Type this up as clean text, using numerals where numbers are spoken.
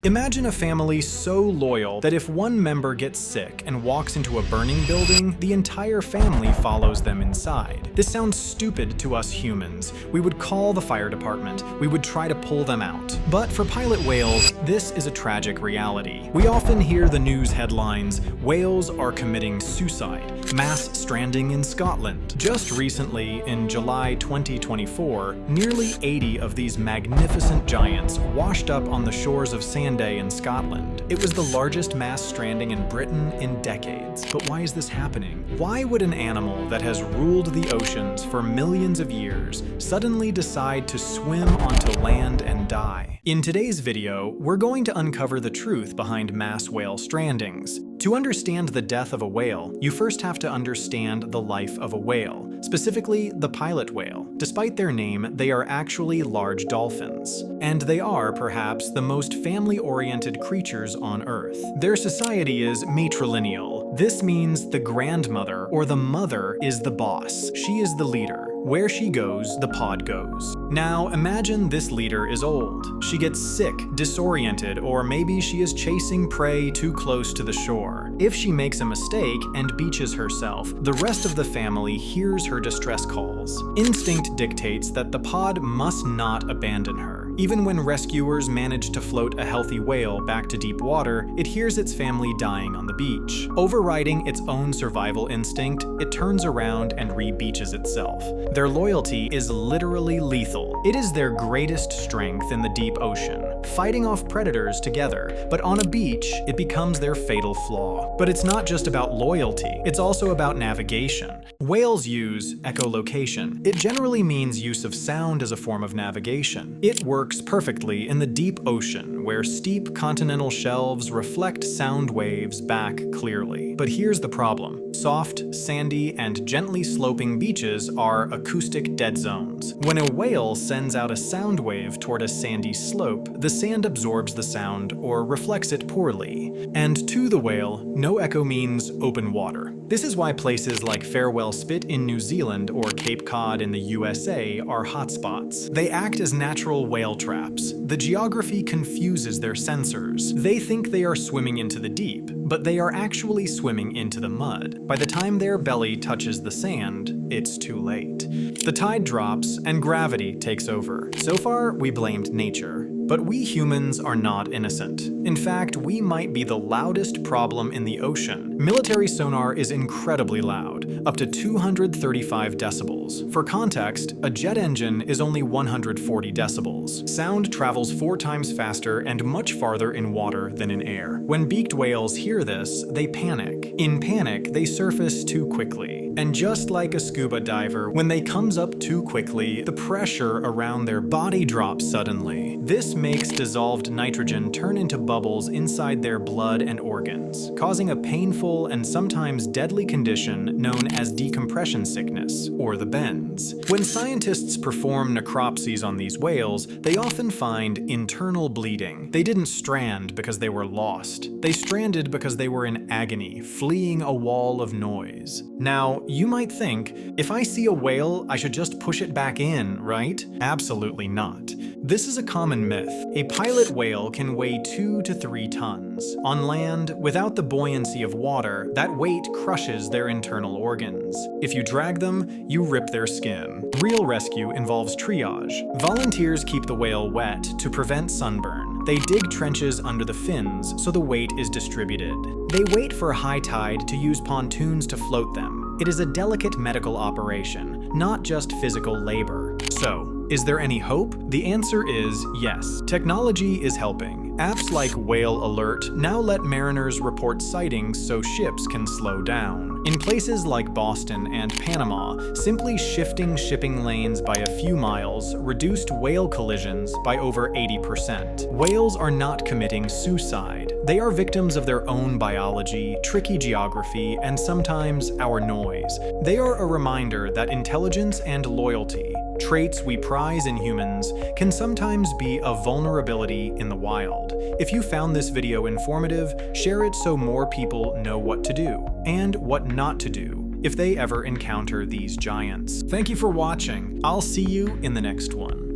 Imagine a family so loyal that if one member gets sick and walks into a burning building, the entire family follows them inside. This sounds stupid to us humans. We would call the fire department. We would try to pull them out. But for pilot whales, this is a tragic reality. We often hear the news headlines, "Whales are committing suicide. Mass stranding in Scotland." Just recently, in July 2024, nearly 80 of these magnificent giants washed up on the shores of Sanday in Scotland. It was the largest mass stranding in Britain in decades. But why is this happening? Why would an animal that has ruled the oceans for millions of years suddenly decide to swim onto land and die? In today's video, we're going to uncover the truth behind mass whale strandings. To understand the death of a whale, you first have to understand the life of a whale, specifically the pilot whale. Despite their name, they are actually large dolphins. And they are, perhaps, the most family-oriented creatures on Earth. Their society is matrilineal. This means the grandmother, or the mother, is the boss. She is the leader. Where she goes, the pod goes. Now, imagine this leader is old. She gets sick, disoriented, or maybe she is chasing prey too close to the shore. If she makes a mistake and beaches herself, the rest of the family hears her distress calls. Instinct dictates that the pod must not abandon her. Even when rescuers manage to float a healthy whale back to deep water, it hears its family dying on the beach. Overriding its own survival instinct, it turns around and re-beaches itself. Their loyalty is literally lethal. It is their greatest strength in the deep ocean, fighting off predators together. But on a beach, it becomes their fatal flaw. But it's not just about loyalty, it's also about navigation. Whales use echolocation. It generally means use of sound as a form of navigation. It works perfectly in the deep ocean, where steep continental shelves reflect sound waves back clearly. But here's the problem. Soft, sandy, and gently sloping beaches are acoustic dead zones. When a whale sends out a sound wave toward a sandy slope, the sand absorbs the sound or reflects it poorly. And to the whale, no echo means open water. This is why places like Farewell Spit in New Zealand or Cape Cod in the USA are hotspots. They act as natural whale traps. The geography confuses their sensors. They think they are swimming into the deep, but they are actually swimming into the mud. By the time their belly touches the sand, it's too late. The tide drops and gravity takes over. So far, we blamed nature. But we humans are not innocent. In fact, we might be the loudest problem in the ocean. Military sonar is incredibly loud, up to 235 decibels. For context, a jet engine is only 140 decibels. Sound travels 4 times faster and much farther in water than in air. When beaked whales hear this, they panic. In panic, they surface too quickly. And just like a scuba diver, when they comes up too quickly, the pressure around their body drops suddenly. This makes dissolved nitrogen turn into bubbles inside their blood and organs, causing a painful and sometimes deadly condition known as decompression sickness, or the bends. When scientists perform necropsies on these whales, they often find internal bleeding. They didn't strand because they were lost. They stranded because they were in agony, fleeing a wall of noise. Now, you might think, if I see a whale, I should just push it back in, right? Absolutely not. This is a common myth. A pilot whale can weigh 2 to 3 tons. On land, without the buoyancy of water, that weight crushes their internal organs. If you drag them, you rip their skin. Real rescue involves triage. Volunteers keep the whale wet to prevent sunburn. They dig trenches under the fins so the weight is distributed. They wait for high tide to use pontoons to float them. It is a delicate medical operation, not just physical labor. So, is there any hope? The answer is yes. Technology is helping. Apps like Whale Alert now let mariners report sightings so ships can slow down. In places like Boston and Panama, simply shifting shipping lanes by a few miles reduced whale collisions by over 80%. Whales are not committing suicide. They are victims of their own biology, tricky geography, and sometimes our noise. They are a reminder that intelligence and loyalty, traits we prize in humans, can sometimes be a vulnerability in the wild. If you found this video informative, share it so more people know what to do and what not to do if they ever encounter these giants. Thank you for watching. I'll see you in the next one.